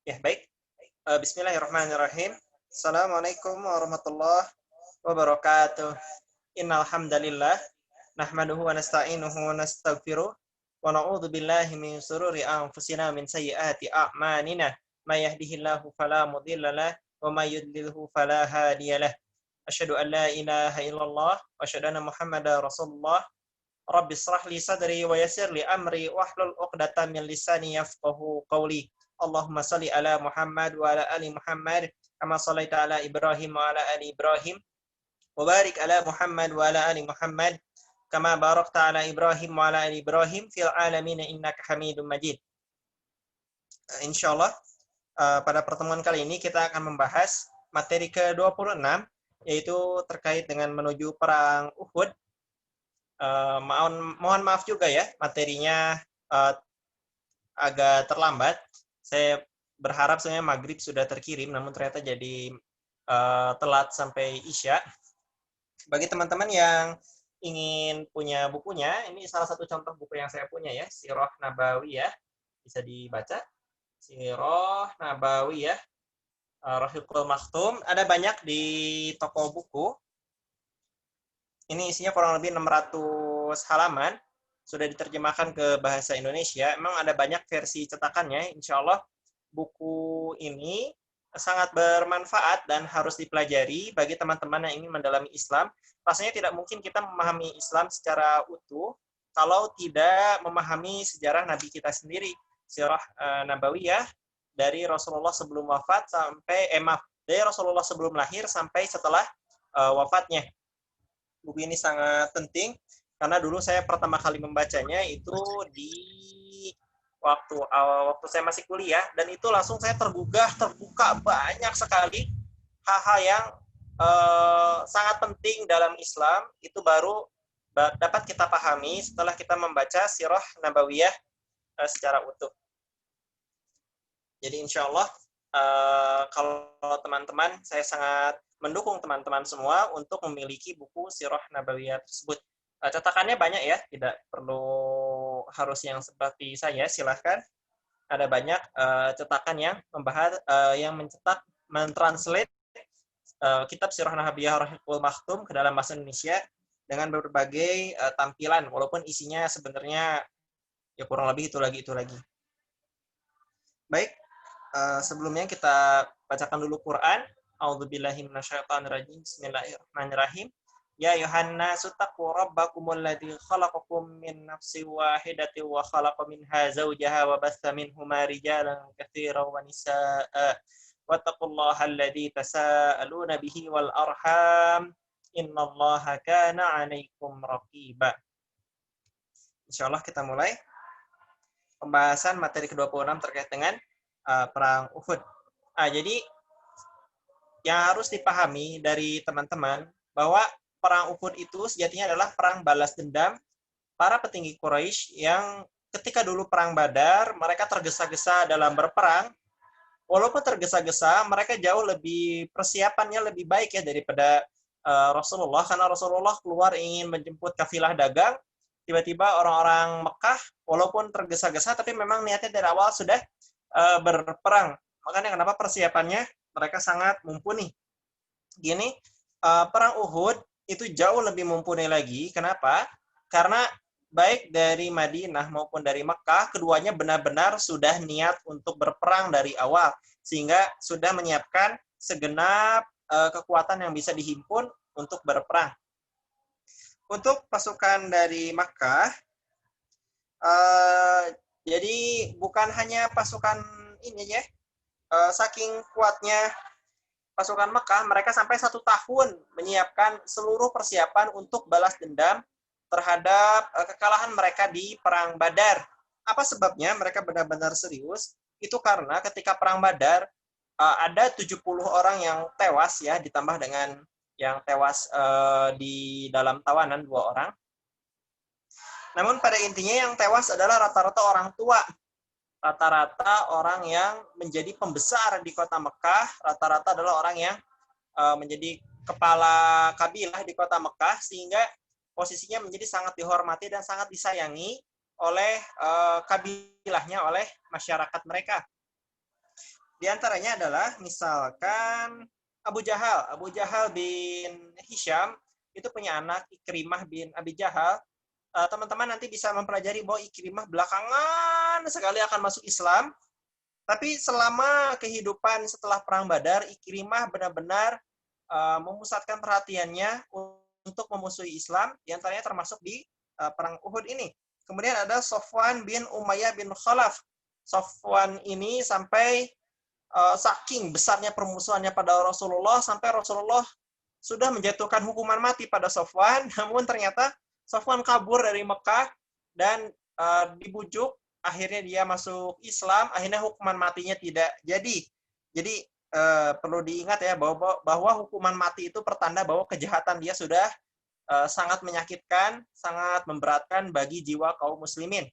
Ya, baik. Bismillahirrahmanirrahim. Assalamualaikum warahmatullahi wabarakatuh. Innal hamdalillah nahmaduhu wa nasta'inuhu wa nastaghfiruh wa na'udzu billahi min shururi anfusina min sayyiati a'malina. May yahdihillahu fala mudilla lahu wa may yudlilhu fala hadiyalah. Asyhadu an la ilaha illallah wa asyhadu anna Muhammadar Rasulullah. Rabbi israh li sadri wa yassir li amri wahlul 'uqdatam min lisani yafqahu qawli. Allahumma shalli ala Muhammad wa ala ali Muhammad kama shallaita ala Ibrahim wa ala ali Ibrahim wa barik ala Muhammad wa ala ali Muhammad kama barakta ala Ibrahim wa ala ali Ibrahim fil alamin innaka Hamidum Majid. Insyaallah pada pertemuan kali ini kita akan membahas materi ke-26 yaitu terkait dengan menuju perang Uhud. Mohon maaf juga ya, materinya agak terlambat. Saya berharap sebenarnya maghrib sudah terkirim, namun ternyata jadi telat sampai Isya. Bagi teman-teman yang ingin punya bukunya, ini salah satu contoh buku yang saya punya ya, Sirah Nabawiyah, bisa dibaca. Sirah Nabawiyah, Rahiqul Maktum, ada banyak di toko buku. Ini isinya kurang lebih 600 halaman, sudah diterjemahkan ke bahasa Indonesia. Memang ada banyak versi cetakannya, insya Allah buku ini sangat bermanfaat dan harus dipelajari bagi teman-teman yang ingin mendalami Islam. Rasanya tidak mungkin kita memahami Islam secara utuh kalau tidak memahami sejarah Nabi kita sendiri, Sirah Nabawiyah, dari Rasulullah sebelum wafat sampai dari Rasulullah sebelum lahir sampai setelah wafatnya. Buku ini sangat penting karena dulu saya pertama kali membacanya itu di waktu saya masih kuliah, dan itu langsung saya terbuka banyak sekali hal-hal yang sangat penting dalam Islam, itu baru dapat kita pahami setelah kita membaca Sirah Nabawiyah secara utuh. Jadi insya Allah kalau teman-teman, saya sangat mendukung teman-teman semua untuk memiliki buku Sirah Nabawiyah tersebut. Cetakannya banyak ya, tidak perlu harus yang seperti saya, silahkan. Ada banyak cetakan yang membahas, yang mencetak, mentranslate kitab Sirah Nabawiyah Rahiqul Maktum ke dalam bahasa Indonesia dengan berbagai tampilan, walaupun isinya sebenarnya ya kurang lebih itu lagi. Baik, sebelumnya kita bacakan dulu Quran. A'udzubillahi minasyaitonirrajim. Bismillahirrahmanirrahim. Ya ayuhan nasu taqu rabbakumul ladzi khalaqakum min nafsin wahidatin wa khalaqa minha zawjaha wa batha minhuma rijalan katsiran wa nisaa'a. Wattaqullaha alladzi tasaaluna bihi wal arham. Innallaha kana 'alaikum raqiba. Insyaallah kita mulai pembahasan materi ke-26 terkait dengan perang Uhud. Jadi yang harus dipahami dari teman-teman bahwa perang Uhud itu sejatinya adalah perang balas dendam para petinggi Quraisy yang ketika dulu perang Badar mereka tergesa-gesa dalam berperang. Walaupun tergesa-gesa, mereka jauh lebih persiapannya lebih baik ya daripada Rasulullah, karena Rasulullah keluar ingin menjemput kafilah dagang. Tiba-tiba orang-orang Mekah walaupun tergesa-gesa tapi memang niatnya dari awal sudah berperang. Makanya kenapa persiapannya mereka sangat mumpuni. Gini, perang Uhud itu jauh lebih mumpuni lagi. Kenapa? Karena baik dari Madinah maupun dari Mekah, keduanya benar-benar sudah niat untuk berperang dari awal, sehingga sudah menyiapkan segenap kekuatan yang bisa dihimpun untuk berperang. Untuk pasukan dari Makkah, jadi bukan hanya pasukan ini ya, saking kuatnya pasukan Mekah, mereka sampai 1 tahun menyiapkan seluruh persiapan untuk balas dendam terhadap kekalahan mereka di Perang Badar. Apa sebabnya mereka benar-benar serius? Itu karena ketika Perang Badar, ada 70 orang yang tewas ya, ditambah dengan yang tewas di dalam tawanan 2 orang. Namun pada intinya yang tewas adalah rata-rata orang tua. Rata-rata orang yang menjadi pembesar di kota Mekah, rata-rata adalah orang yang menjadi kepala kabilah di kota Mekah, sehingga posisinya menjadi sangat dihormati dan sangat disayangi oleh kabilahnya, oleh masyarakat mereka. Di antaranya adalah misalkan Abu Jahal. Abu Jahal bin Hisham itu punya anak Ikrimah bin Abi Jahal. Teman-teman nanti bisa mempelajari bahwa Ikrimah belakangan sekali akan masuk Islam. Tapi selama kehidupan setelah Perang Badar, Ikrimah benar-benar memusatkan perhatiannya untuk memusuhi Islam, di antaranya termasuk di Perang Uhud ini. Kemudian ada Sofwan bin Umayyah bin Khalaf. Sofwan ini sampai saking besarnya permusuhannya pada Rasulullah, sampai Rasulullah sudah menjatuhkan hukuman mati pada Sofwan, namun ternyata Sofwan kabur dari Mekah dan dibujuk, akhirnya dia masuk Islam, akhirnya hukuman matinya tidak jadi. Jadi perlu diingat ya bahwa hukuman mati itu pertanda bahwa kejahatan dia sudah sangat menyakitkan, sangat memberatkan bagi jiwa kaum muslimin.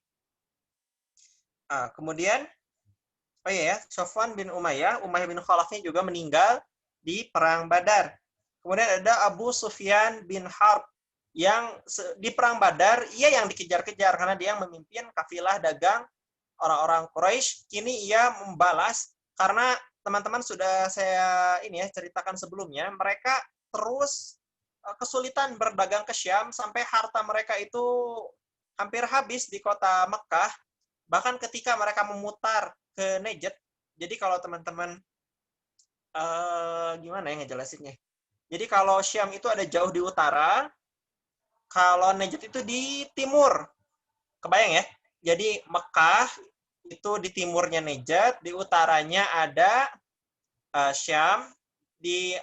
Kemudian oh iya ya, Sofwan bin Umayyah bin Khalaf ini juga meninggal di Perang Badar. Kemudian ada Abu Sufyan bin Harb yang di Perang Badar, ia yang dikejar-kejar karena dia yang memimpin kafilah dagang orang-orang Quraisy. Kini ia membalas karena teman-teman sudah saya ceritakan sebelumnya, mereka terus kesulitan berdagang ke Syam sampai harta mereka itu hampir habis di kota Mekah. Bahkan ketika mereka memutar ke Najd, jadi kalau teman-teman gimana ya ngejelasinnya? Jadi kalau Syam itu ada jauh di utara, kalau Najd itu di timur. Kebayang ya? Jadi Mekah itu di timurnya Najd, di utaranya ada Syam, di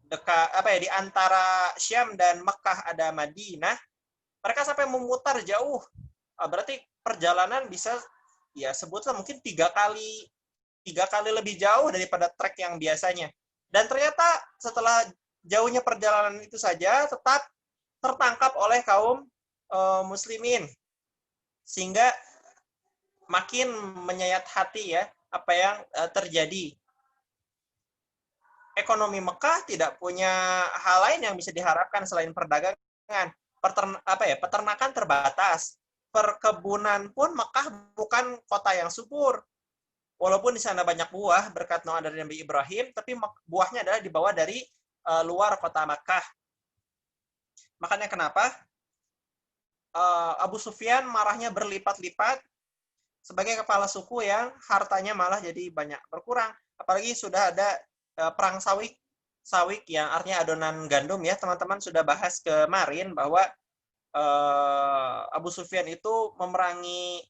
dekat di antara Syam dan Mekah ada Madinah. Mereka sampai memutar jauh. Berarti perjalanan bisa ya sebutlah mungkin tiga kali lebih jauh daripada trek yang biasanya. Dan ternyata setelah jauhnya perjalanan itu saja tetap tertangkap oleh kaum muslimin, sehingga makin menyayat hati ya apa yang terjadi. Ekonomi Mekah tidak punya hal lain yang bisa diharapkan selain perdagangan. Peternakan terbatas. Perkebunan pun Mekah bukan kota yang subur. Walaupun di sana banyak buah berkat doa dari Nabi Ibrahim, tapi buahnya adalah dibawa dari luar kota Makkah. Makanya kenapa Abu Sufyan marahnya berlipat-lipat sebagai kepala suku yang hartanya malah jadi banyak berkurang. Apalagi sudah ada perang sawik yang artinya adonan gandum ya. Teman-teman sudah bahas kemarin bahwa Abu Sufyan itu memerangi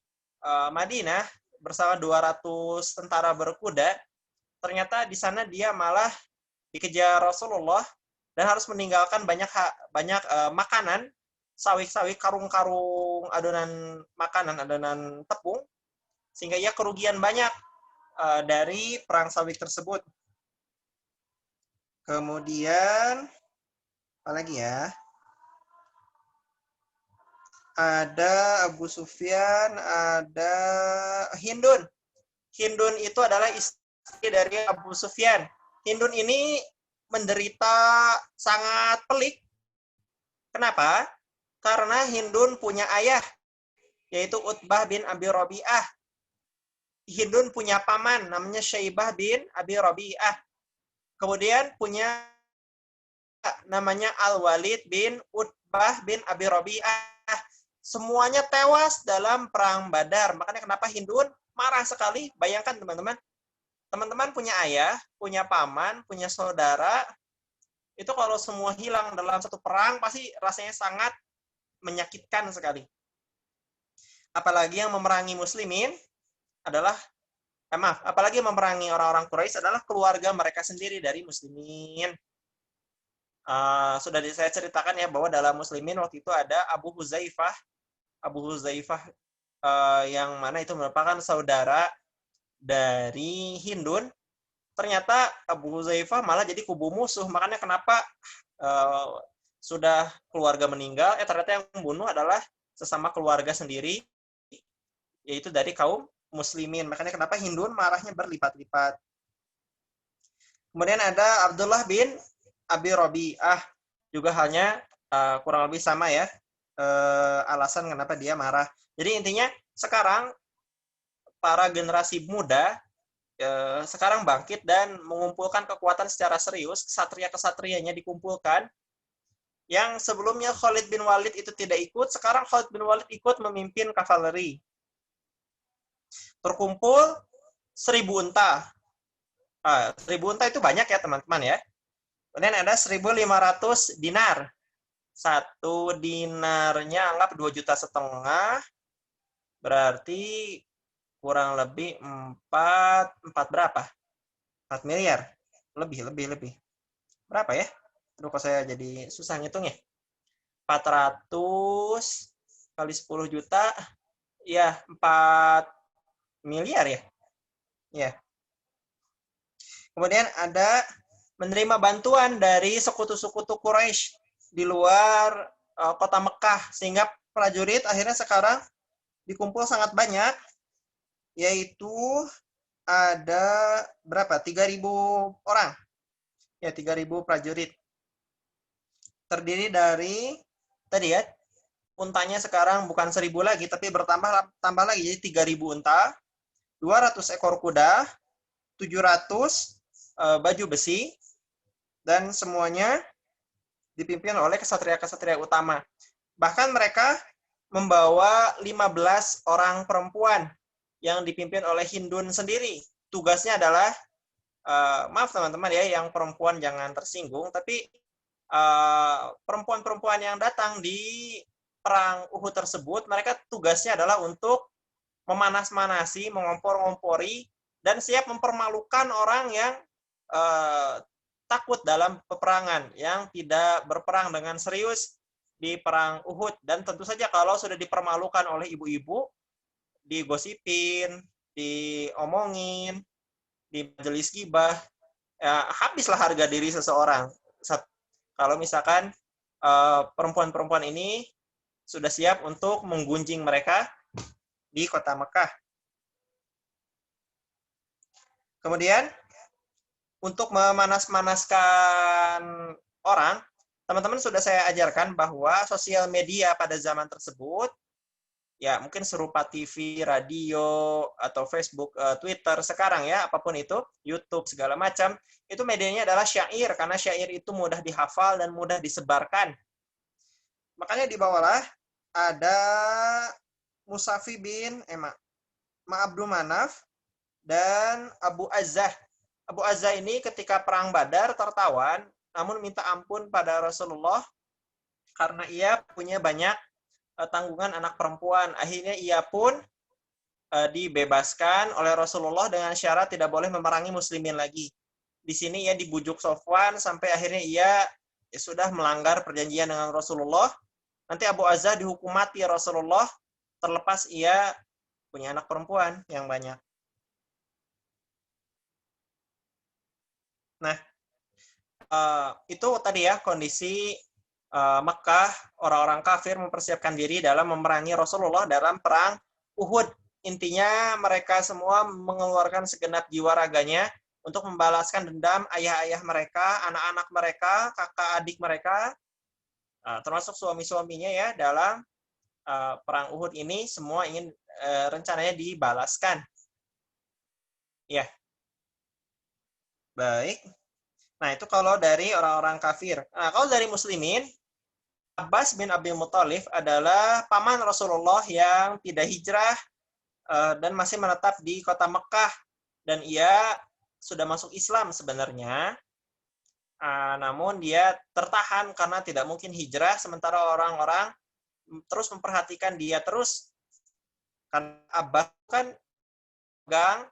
Madinah bersama 200 tentara berkuda. Ternyata di sana dia malah dikejar Rasulullah dan harus meninggalkan banyak makanan, sawik-sawik, karung-karung adonan makanan, adonan tepung, sehingga ia kerugian banyak dari perang sawik tersebut. Kemudian apa lagi ya? Ada Abu Sufyan, ada Hindun. Hindun itu adalah istri dari Abu Sufyan. Hindun ini menderita sangat pelik. Kenapa? Karena Hindun punya ayah, yaitu Utbah bin Abi Rabi'ah. Hindun punya paman, namanya Syaibah bin Abi Rabi'ah. Kemudian punya namanya Al-Walid bin Utbah bin Abi Rabi'ah. Semuanya tewas dalam perang Badar. Makanya kenapa Hindun marah sekali. Bayangkan teman-teman. Teman-teman punya ayah, punya paman, punya saudara. Itu kalau semua hilang dalam satu perang, pasti rasanya sangat menyakitkan sekali. Apalagi yang memerangi muslimin adalah, apalagi yang memerangi orang-orang Quraisy adalah keluarga mereka sendiri dari muslimin. Sudah saya ceritakan ya bahwa dalam muslimin waktu itu ada Abu Huzaifah yang mana itu merupakan saudara dari Hindun. Ternyata Abu Huzaifah malah jadi kubu musuh. Makanya kenapa sudah keluarga meninggal, ternyata yang membunuh adalah sesama keluarga sendiri, yaitu dari kaum muslimin. Makanya kenapa Hindun marahnya berlipat-lipat. Kemudian ada Abdullah bin Abi Rabi'ah, juga halnya kurang lebih sama ya, alasan kenapa dia marah. Jadi intinya sekarang para generasi muda sekarang bangkit dan mengumpulkan kekuatan secara serius, kesatria-kesatrianya dikumpulkan. Yang sebelumnya Khalid bin Walid itu tidak ikut, sekarang Khalid bin Walid ikut memimpin kavaleri. Terkumpul 1.000 unta. 1.000 unta itu banyak ya teman-teman ya. Kemudian ada 1.500 dinar. Satu dinarnya anggap 2,5 juta. Berarti kurang lebih 4 berapa? 4 miliar. Lebih. Berapa ya? Aduh, kok saya jadi susah ngitungnya. 400 kali 10 juta, ya 4 miliar ya. Ya. Kemudian ada menerima bantuan dari sekutu-sekutu Quraisy di luar kota Mekah, sehingga prajurit akhirnya sekarang dikumpul sangat banyak, yaitu ada berapa? 3.000 orang. Ya, 3.000 prajurit. Terdiri dari tadi ya, untanya sekarang bukan 1.000 lagi, tapi tambah lagi jadi 3.000 unta, 200 ekor kuda, 700 baju besi, dan semuanya dipimpin oleh kesatria-kesatria utama. Bahkan mereka membawa 15 orang perempuan yang dipimpin oleh Hindun sendiri. Tugasnya adalah, maaf teman-teman ya, yang perempuan jangan tersinggung, tapi perempuan-perempuan yang datang di perang Uhud tersebut, mereka tugasnya adalah untuk memanas-manasi, mengompor-ngompori, dan siap mempermalukan orang yang takut dalam peperangan, yang tidak berperang dengan serius di perang Uhud. Dan tentu saja kalau sudah dipermalukan oleh ibu-ibu, digosipin, diomongin, di majelis gibah, ya, habislah harga diri seseorang. Kalau misalkan perempuan-perempuan ini sudah siap untuk menggunjing mereka di kota Mekah. Kemudian, untuk memanas-manaskan orang, teman-teman sudah saya ajarkan bahwa sosial media pada zaman tersebut, ya mungkin serupa TV, radio, atau Facebook, Twitter sekarang ya, apapun itu, YouTube, segala macam, itu medianya adalah syair, karena syair itu mudah dihafal dan mudah disebarkan. Makanya di bawahlah ada Musafi bin Abdul Manaf dan Abu Azzah. Abu Azzah ini ketika perang Badar tertawan, namun minta ampun pada Rasulullah karena ia punya banyak tanggungan anak perempuan. Akhirnya ia pun dibebaskan oleh Rasulullah dengan syarat tidak boleh memerangi muslimin lagi. Di sini ia dibujuk Sofwan sampai akhirnya ia sudah melanggar perjanjian dengan Rasulullah. Nanti Abu Azzah dihukum mati Rasulullah, terlepas ia punya anak perempuan yang banyak. Nah, itu tadi ya kondisi Mekah, orang-orang kafir mempersiapkan diri dalam memerangi Rasulullah dalam perang Uhud. Intinya mereka semua mengeluarkan segenap jiwa raganya untuk membalaskan dendam ayah-ayah mereka, anak-anak mereka, kakak adik mereka, termasuk suami-suaminya ya, dalam perang Uhud ini semua ingin rencananya dibalaskan. Ya. Baik. Nah, itu kalau dari orang-orang kafir. Nah, kalau dari muslimin, Abbas bin Abdul Muthalib adalah paman Rasulullah yang tidak hijrah dan masih menetap di kota Mekah. Dan ia sudah masuk Islam sebenarnya. Namun dia tertahan karena tidak mungkin hijrah, sementara orang-orang terus memperhatikan dia terus. Karena Abbas kan pegang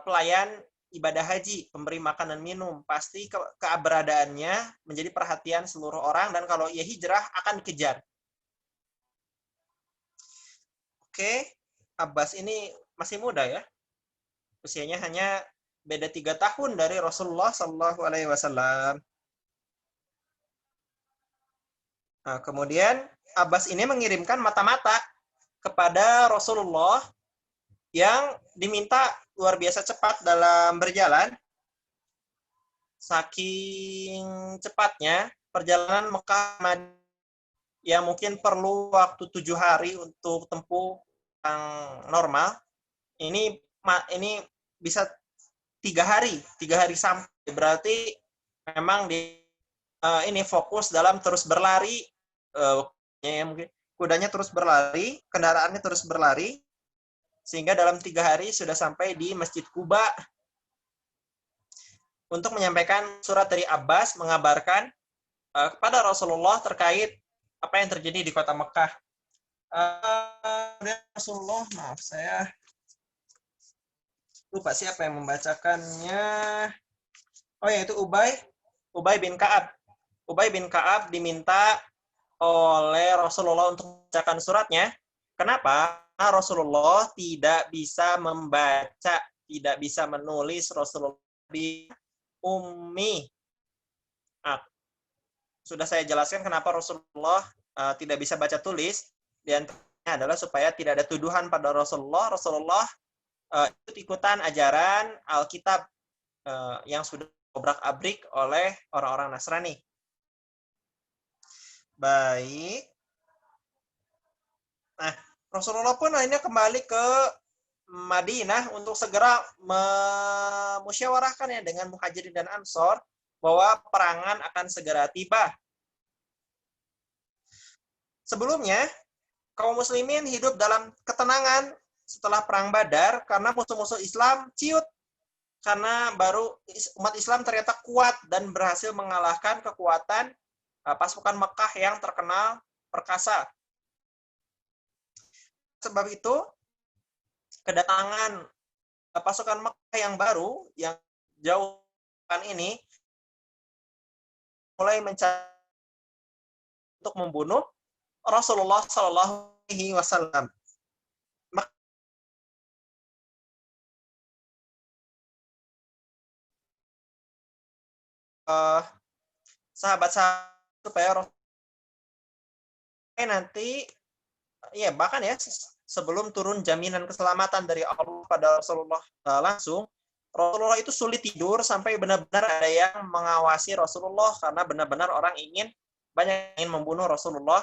pelayan ibadah haji, pemberi makan dan minum, pasti keberadaannya menjadi perhatian seluruh orang, dan kalau ia hijrah akan dikejar. Oke, Abbas ini masih muda ya, usianya hanya beda 3 tahun dari Rasulullah Shallallahu Alaihi Wasallam. Nah, kemudian Abbas ini mengirimkan mata-mata kepada Rasulullah yang diminta luar biasa cepat dalam berjalan. Saking cepatnya perjalanan Mekah yang mungkin perlu waktu 7 hari untuk tempuh yang normal, ini bisa 3 hari sampai, berarti memang ini fokus dalam terus berlari, mungkin kudanya terus berlari, kendaraannya terus berlari, sehingga dalam 3 hari sudah sampai di Masjid Quba untuk menyampaikan surat dari Abbas mengabarkan kepada Rasulullah terkait apa yang terjadi di kota Mekah. Rasulullah, maaf saya lupa siapa yang membacakannya. Oh ya, itu Ubay bin Ka'ab. Ubay bin Ka'ab diminta oleh Rasulullah untuk membacakan suratnya. Kenapa? Rasulullah tidak bisa membaca, tidak bisa menulis. Rasulullah di ummi. Sudah saya jelaskan kenapa Rasulullah tidak bisa baca tulis. Di antaranya adalah supaya tidak ada tuduhan pada Rasulullah. Rasulullah ikut-ikutan ajaran Alkitab yang sudah obrak-abrik oleh orang-orang Nasrani. Baik. Nah, Rasulullah pun akhirnya kembali ke Madinah untuk segera memusyawarahkannya dengan Muhajirin dan Ansor bahwa perangan akan segera tiba. Sebelumnya, kaum muslimin hidup dalam ketenangan setelah perang Badar karena musuh-musuh Islam ciut. Karena baru umat Islam ternyata kuat dan berhasil mengalahkan kekuatan pasukan Mekah yang terkenal perkasa. Sebab itu, kedatangan pasukan Mekah yang baru, yang jauh ini, mulai mencari untuk membunuh Rasulullah Shallallahu Alaihi Wasallam. Sahabat-sahabat supaya nanti, ya bahkan ya sebelum turun jaminan keselamatan dari Allah pada Rasulullah langsung, Rasulullah itu sulit tidur sampai benar-benar ada yang mengawasi Rasulullah karena benar-benar orang banyak ingin membunuh Rasulullah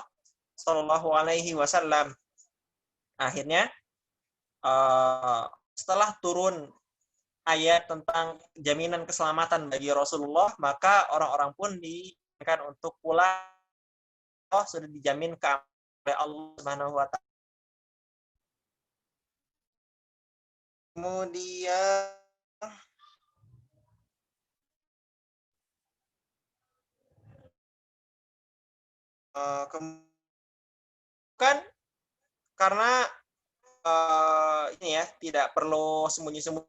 Shallallahu Alaihi Wasallam. Akhirnya setelah turun ayat tentang jaminan keselamatan bagi Rasulullah, maka orang-orang pun diingatkan untuk pulang. Sudah dijamin oleh Allah Subhanahu wa Ta'ala. Kemudian kan karena ini ya tidak perlu sembunyi-sembunyi,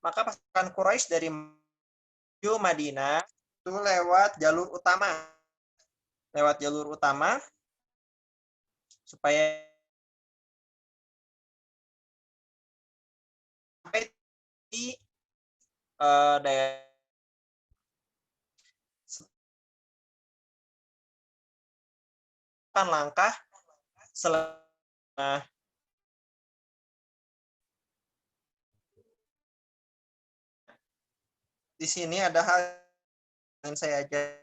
maka pasukan Quraisy dari Madinah itu lewat jalur utama supaya sampai di daerah langkah nah, di sini ada hal yang saya ajar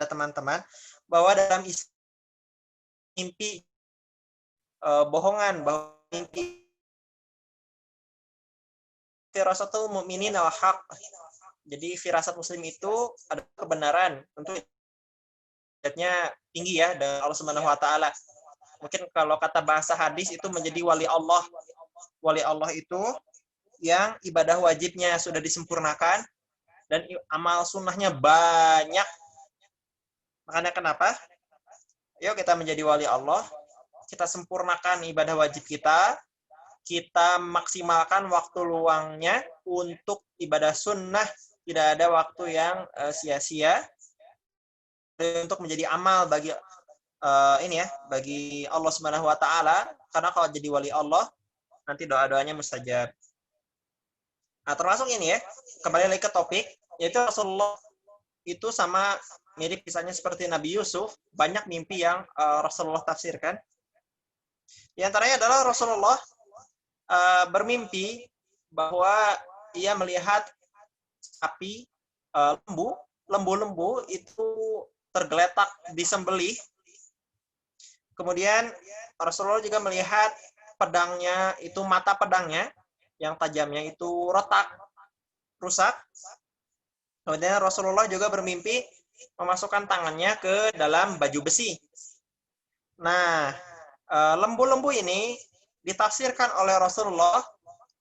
teman-teman bahwa dalam mimpi bohongan, bahwa mimpi firasatul mu'minin al-haq. Jadi firasat muslim itu ada kebenaran, tentu derajatnya tinggi ya dari Allah Subhanahu wa Ta'ala. Mungkin kalau kata bahasa hadis itu menjadi wali Allah. Wali Allah itu yang ibadah wajibnya sudah disempurnakan dan amal sunnahnya banyak. Makanya kenapa? Yuk kita menjadi wali Allah, kita sempurnakan ibadah wajib kita maksimalkan waktu luangnya untuk ibadah sunnah, tidak ada waktu yang sia-sia untuk menjadi amal bagi bagi Allah Subhanahu wa Ta'ala, karena kalau jadi wali Allah nanti doa-doanya mustajab. Nah, termasuk ini ya, kembali lagi ke topik, yaitu Rasulullah itu sama mirip kisahnya seperti Nabi Yusuf, banyak mimpi yang Rasulullah tafsirkan. Di antaranya adalah Rasulullah bermimpi bahwa ia melihat sapi lembu itu tergeletak disembelih. Kemudian Rasulullah juga melihat pedangnya, itu mata pedangnya yang tajamnya itu retak, rusak. Kemudian Rasulullah juga bermimpi memasukkan tangannya ke dalam baju besi. Nah, lembu-lembu ini ditafsirkan oleh Rasulullah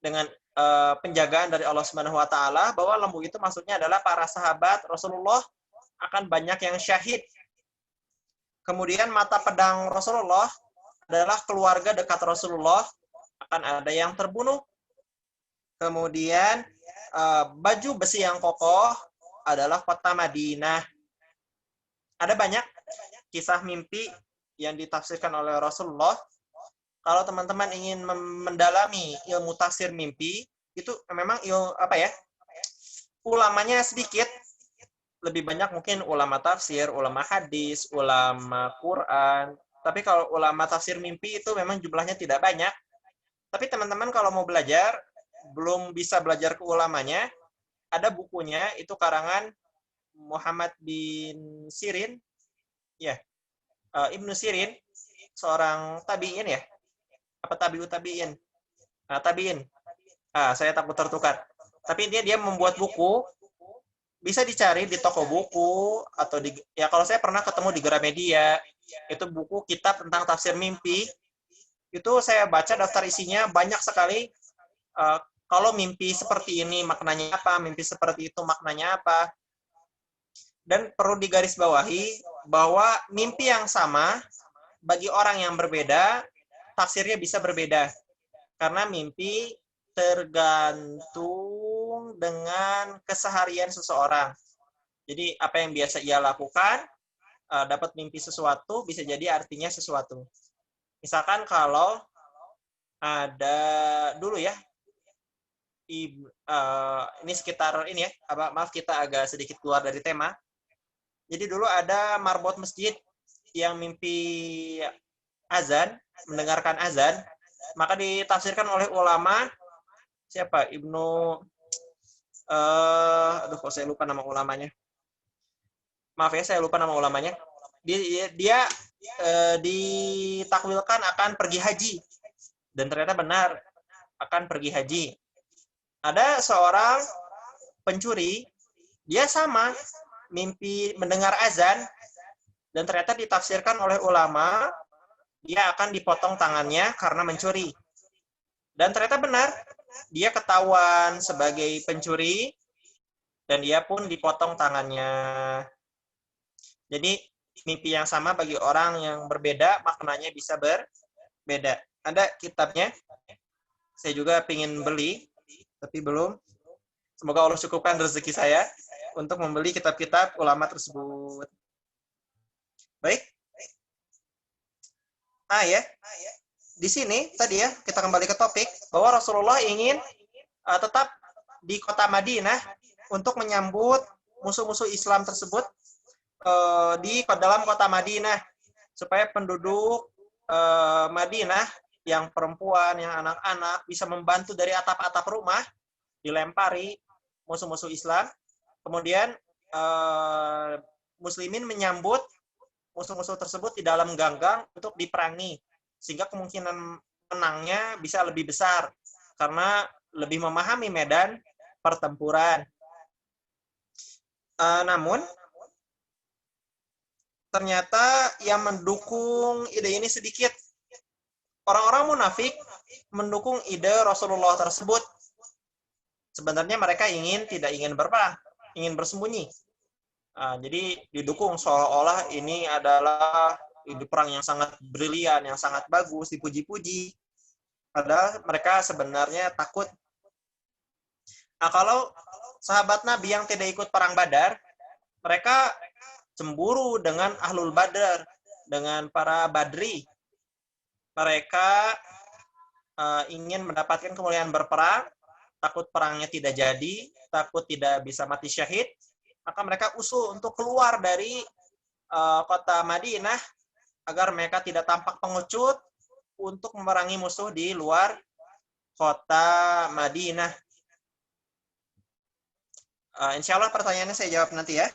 dengan penjagaan dari Allah Subhanahu wa taala bahwa lembu itu maksudnya adalah para sahabat Rasulullah akan banyak yang syahid. Kemudian mata pedang Rasulullah adalah keluarga dekat Rasulullah akan ada yang terbunuh. Kemudian baju besi yang kokoh adalah kota Madinah. Ada banyak kisah mimpi yang ditafsirkan oleh Rasulullah. Kalau teman-teman ingin mendalami ilmu tafsir mimpi, itu memang ulamanya sedikit, lebih banyak mungkin ulama tafsir, ulama hadis, ulama Quran. Tapi kalau ulama tafsir mimpi itu memang jumlahnya tidak banyak. Tapi teman-teman kalau mau belajar, belum bisa belajar ke ulamanya, ada bukunya, itu karangan Muhammad bin Sirin, ya, Ibnu Sirin, seorang tabi'in ya, apa tabi'ut tabi'in, tabi'in, saya takut tertukar. Tapi dia membuat buku, bisa dicari di toko buku atau ya kalau saya pernah ketemu di Gramedia, itu buku kitab tentang tafsir mimpi. Itu saya baca daftar isinya banyak sekali. Kalau mimpi seperti ini maknanya apa, mimpi seperti itu maknanya apa. Dan perlu digarisbawahi bahwa mimpi yang sama bagi orang yang berbeda, tafsirnya bisa berbeda. Karena mimpi tergantung dengan keseharian seseorang. Jadi apa yang biasa ia lakukan, dapat mimpi sesuatu, bisa jadi artinya sesuatu. Misalkan kalau ada dulu ya, ini sekitar ini ya, maaf kita agak sedikit keluar dari tema. Jadi dulu ada marbot masjid yang mimpi azan, mendengarkan azan, maka ditafsirkan oleh ulama siapa? Kok saya lupa nama ulamanya. Maaf ya, saya lupa nama ulamanya. Dia ditakwilkan akan pergi haji. Dan ternyata benar akan pergi haji. Ada seorang pencuri, dia sama mimpi mendengar azan, dan ternyata ditafsirkan oleh ulama, dia akan dipotong tangannya karena mencuri. Dan ternyata benar, dia ketahuan sebagai pencuri, dan dia pun dipotong tangannya. Jadi, mimpi yang sama bagi orang yang berbeda, maknanya bisa berbeda. Ada kitabnya, saya juga ingin beli, tapi belum. Semoga Allah cukupkan rezeki saya untuk membeli kitab-kitab ulama tersebut. Baik. Ya. Di sini tadi ya, kita kembali ke topik bahwa Rasulullah ingin tetap di kota Madinah untuk menyambut musuh-musuh Islam tersebut di dalam kota Madinah, supaya penduduk Madinah yang perempuan, yang anak-anak bisa membantu dari atap-atap rumah dilempari musuh-musuh Islam. Kemudian muslimin menyambut musuh-musuh tersebut di dalam ganggang untuk diperangi, sehingga kemungkinan menangnya bisa lebih besar karena lebih memahami medan pertempuran. Namun ternyata yang mendukung ide ini sedikit. Orang-orang munafik mendukung ide Rasulullah tersebut. Sebenarnya mereka tidak ingin berperang, ingin bersembunyi. Jadi didukung seolah-olah ini adalah ide perang yang sangat brilian, yang sangat bagus, dipuji-puji. Padahal mereka sebenarnya takut. Nah, kalau sahabat Nabi yang tidak ikut perang Badar, mereka cemburu dengan Ahlul Badar, dengan para Badri. Mereka ingin mendapatkan kemuliaan berperang, takut perangnya tidak jadi, takut tidak bisa mati syahid, maka mereka usul untuk keluar dari kota Madinah agar mereka tidak tampak pengecut untuk memerangi musuh di luar kota Madinah. Insya Allah pertanyaannya saya jawab nanti ya.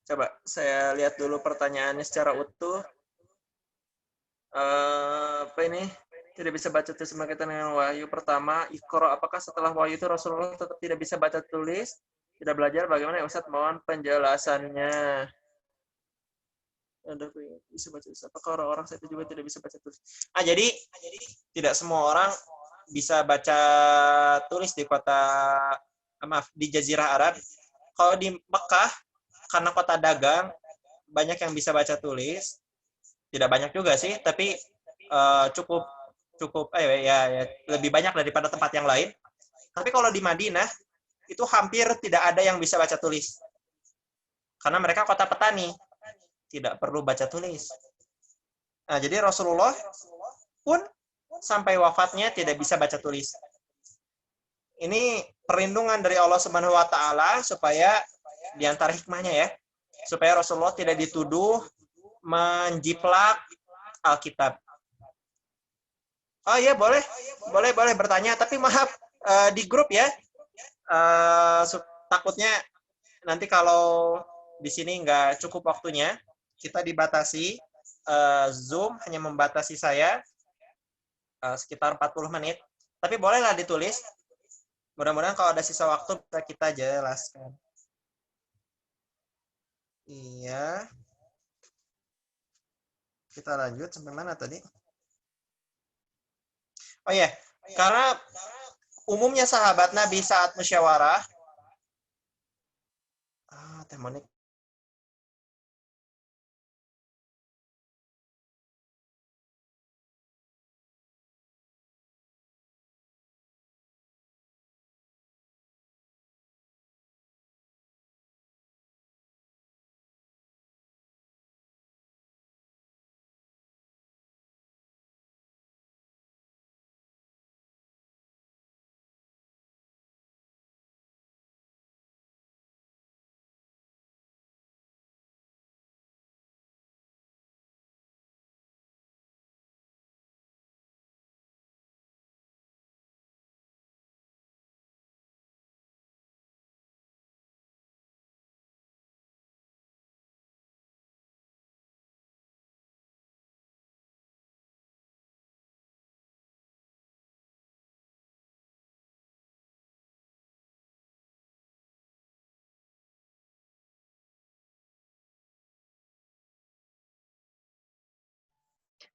Coba saya lihat dulu pertanyaannya secara utuh. Apa ini? Tidak bisa baca tulis berkaitan dengan wahyu. Pertama, Iqra, apakah setelah wahyu itu Rasulullah tetap tidak bisa baca tulis? Tidak belajar bagaimana ya Ustaz? Mohon penjelasannya. Ada bisa baca tulis. Apakah orang-orang saya juga tidak bisa baca tulis? Jadi tidak semua orang bisa baca tulis di kota, maaf, di Jazirah Arab. Kalau di Mekah, karena kota dagang, banyak yang bisa baca tulis. Tidak banyak juga sih, tapi cukup cukup ya lebih banyak daripada tempat yang lain. Tapi kalau di Madinah itu hampir tidak ada yang bisa baca tulis. Karena mereka kota petani, tidak perlu baca tulis. Nah, jadi Rasulullah pun sampai wafatnya tidak bisa baca tulis. Ini perlindungan dari Allah Subhanahu wa taala supaya di antara hikmahnya ya, supaya Rasulullah tidak dituduh menjiplak Alkitab. Oh iya, boleh bertanya, tapi maaf di grup ya. Takutnya nanti kalau di sini nggak cukup waktunya, kita dibatasi. Zoom hanya membatasi saya sekitar 40 menit. Tapi bolehlah ditulis. Mudah-mudahan kalau ada sisa waktu bisa kita jelaskan. Iya. Kita lanjut sampai mana tadi? Oh iya, karena umumnya sahabat Nabi saat musyawarah, Teh Monik.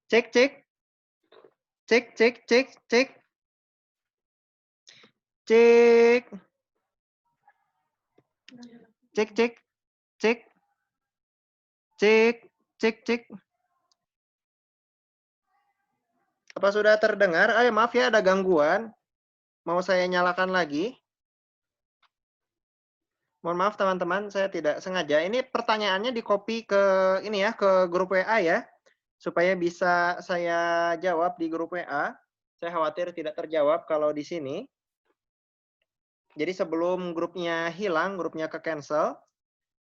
Cek, cek. Cek, cek, cek, cek. Cek. Cek, cek. Cek. Cek, cek, cek. Apa sudah terdengar? Maaf ya, ada gangguan. Mau saya nyalakan lagi? Mohon maaf teman-teman, saya tidak sengaja. Ini pertanyaannya di-copy ke ini ya, ke grup WA ya, supaya bisa saya jawab di grup WA. Saya khawatir tidak terjawab kalau di sini. Jadi sebelum grupnya hilang, grupnya ke cancel,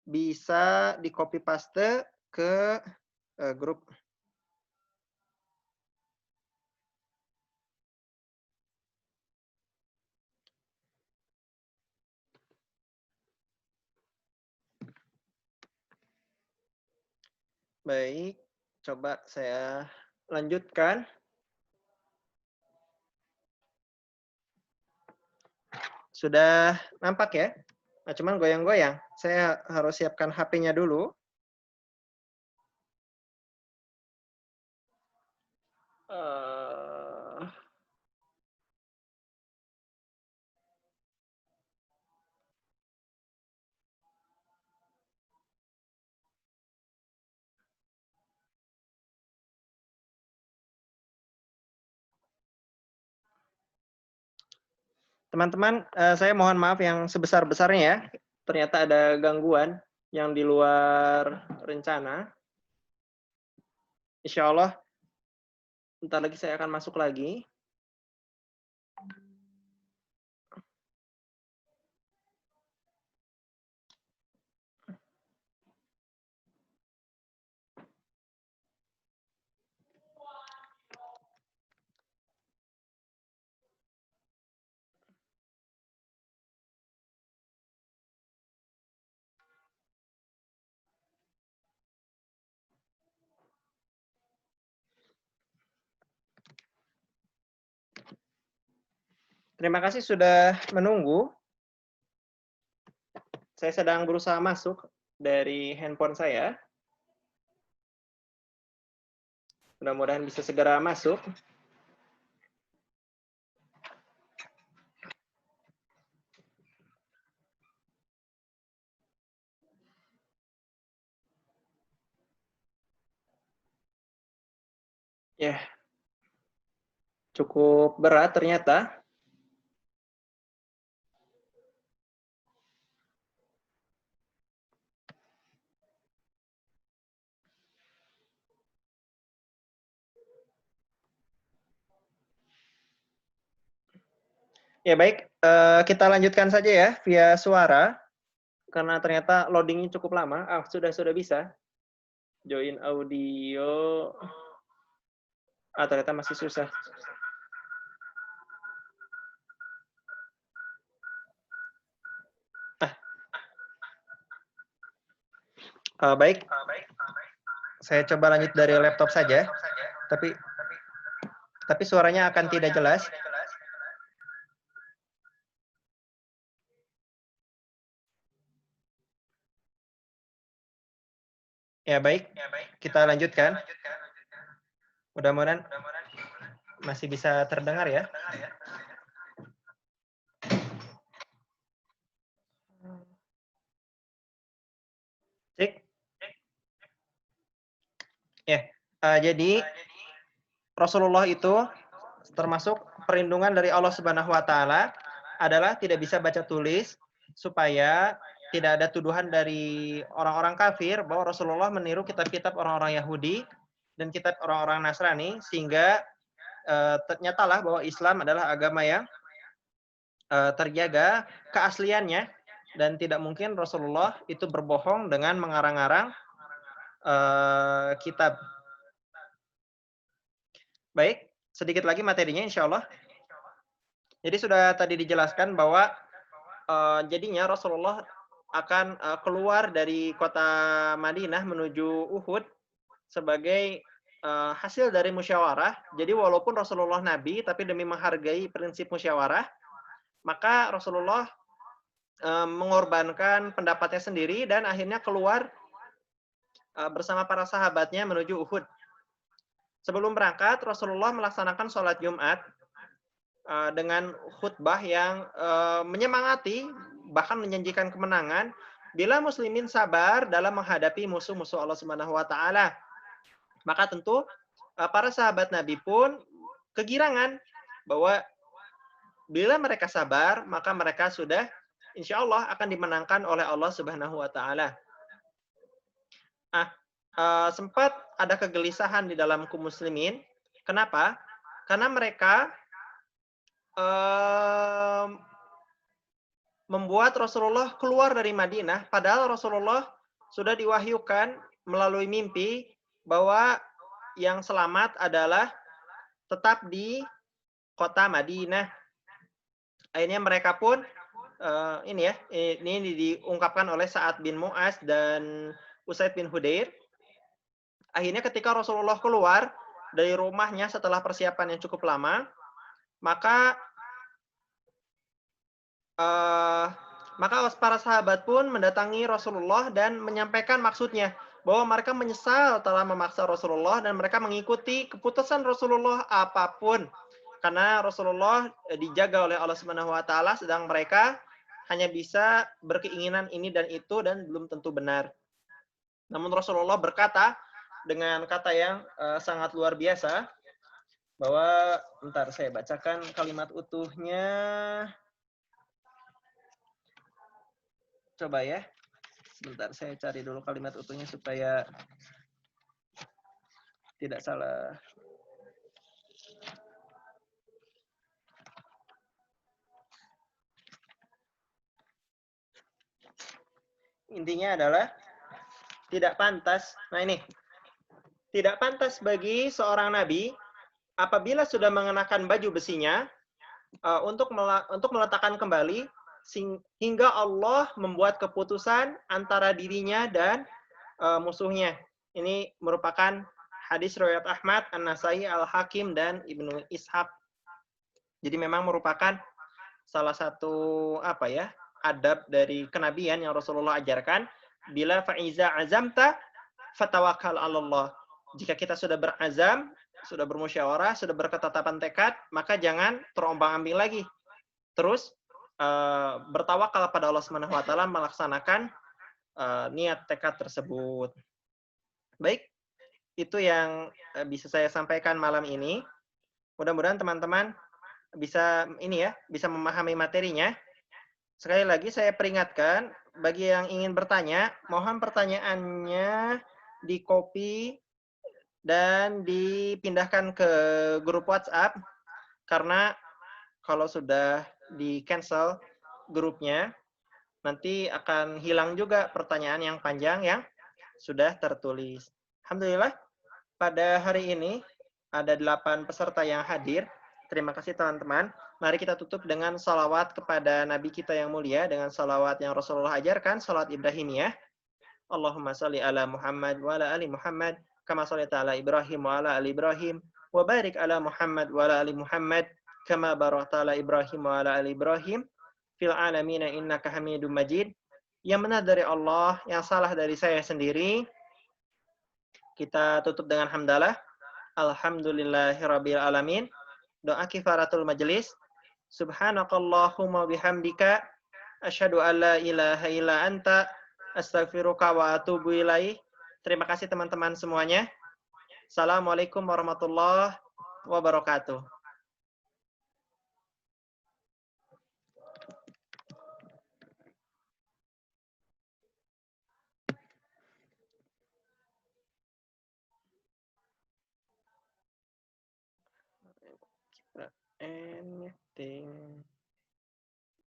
bisa di-copy paste ke grup. Baik, coba saya lanjutkan. Sudah nampak ya? Nah, cuman goyang-goyang. Saya harus siapkan HP-nya dulu. Teman-teman, saya mohon maaf yang sebesar-besarnya ya. Ternyata ada gangguan yang di luar rencana. Insya Allah, bentar lagi saya akan masuk lagi. Terima kasih sudah menunggu. Saya sedang berusaha masuk dari handphone saya. Mudah-mudahan bisa segera masuk. Ya, cukup berat ternyata. Ya baik, kita lanjutkan saja ya via suara karena ternyata loadingnya cukup lama. Sudah bisa. Join audio. Ternyata masih susah. Baik, saya coba lanjut dari laptop saja. Tapi suaranya akan tidak jelas. Ya baik, kita lanjutkan. Mudah-mudahan masih bisa terdengar ya. Cek. Ya, jadi Rasulullah itu termasuk perlindungan dari Allah Subhanahu wa taala adalah tidak bisa baca tulis supaya tidak ada tuduhan dari orang-orang kafir bahwa Rasulullah meniru kitab-kitab orang-orang Yahudi dan kitab orang-orang Nasrani sehingga ternyatalah bahwa Islam adalah agama yang terjaga keasliannya dan tidak mungkin Rasulullah itu berbohong dengan mengarang-arang kitab. Baik, sedikit lagi materinya insya Allah. Jadi sudah tadi dijelaskan bahwa jadinya Rasulullah akan keluar dari kota Madinah menuju Uhud sebagai hasil dari musyawarah. Jadi walaupun Rasulullah Nabi, tapi demi menghargai prinsip musyawarah, maka Rasulullah mengorbankan pendapatnya sendiri dan akhirnya keluar bersama para sahabatnya menuju Uhud. Sebelum berangkat, Rasulullah melaksanakan sholat Jumat dengan khutbah yang menyemangati, bahkan menjanjikan kemenangan bila muslimin sabar dalam menghadapi musuh-musuh Allah Subhanahu wa taala. Maka tentu para sahabat Nabi pun kegirangan bahwa bila mereka sabar, maka mereka sudah insya Allah akan dimenangkan oleh Allah Subhanahu wa taala. Sempat ada kegelisahan di dalam kaum muslimin. Kenapa? Karena mereka membuat Rasulullah keluar dari Madinah, padahal Rasulullah sudah diwahyukan melalui mimpi bahwa yang selamat adalah tetap di kota Madinah. Akhirnya mereka pun ini diungkapkan oleh Sa'ad bin Mu'az dan Usaid bin Hudair. Akhirnya ketika Rasulullah keluar dari rumahnya setelah persiapan yang cukup lama, maka para sahabat pun mendatangi Rasulullah dan menyampaikan maksudnya bahwa mereka menyesal telah memaksa Rasulullah dan mereka mengikuti keputusan Rasulullah apapun karena Rasulullah dijaga oleh Allah Subhanahu wa taala sedang mereka hanya bisa berkeinginan ini dan itu dan belum tentu benar. Namun Rasulullah berkata dengan kata yang sangat luar biasa bahwa bentar saya bacakan kalimat utuhnya. Coba ya. Sebentar saya cari dulu kalimat utuhnya supaya tidak salah. Intinya adalah tidak pantas. Nah ini. Tidak pantas bagi seorang nabi apabila sudah mengenakan baju besinya untuk meletakkan kembali hingga Allah membuat keputusan antara dirinya dan musuhnya. Ini merupakan hadis riwayat Ahmad, An-Nasai, Al-Hakim dan Ibnu Ishaq. Jadi memang merupakan salah satu apa ya, adab dari kenabian yang Rasulullah ajarkan, bila fa'iza azamta fatawakkal 'alallah. Jika kita sudah berazam, sudah bermusyawarah, sudah berketetapan tekad, maka jangan terombang-ambing lagi. Terus bertawakal pada Allah Subhanahu wa taala melaksanakan niat tekad tersebut. Baik, itu yang bisa saya sampaikan malam ini. Mudah-mudahan teman-teman bisa ini ya, bisa memahami materinya. Sekali lagi saya peringatkan, bagi yang ingin bertanya, mohon pertanyaannya di-copy dan dipindahkan ke grup WhatsApp, karena kalau sudah di-cancel grupnya, nanti akan hilang juga pertanyaan yang panjang yang sudah tertulis. Alhamdulillah, pada hari ini ada 8 peserta yang hadir. Terima kasih teman-teman. Mari kita tutup dengan salawat kepada Nabi kita yang mulia, dengan salawat yang Rasulullah ajarkan, salawat Ibrahimiyah. Allahumma salli ala Muhammad wa ala ali Muhammad, kama shallaita ala Ibrahim wa ala ali Ibrahim, wa barik ala Muhammad wa ala ali Muhammad, kama barakta ala Ibrahim wa ala ali Ibrahim, fil alamin innaka Hamidum Majid. Yang benar dari Allah, yang salah dari saya sendiri. Kita tutup dengan hamdalah. Alhamdulillahirabbil alamin. Doa kifaratul majelis. Subhanakallahumma bihamdika asyhadu an la ilaha illa anta astaghfiruka wa atubu ilaih. Terima kasih teman-teman semuanya. Assalamualaikum warahmatullahi wabarakatuh. And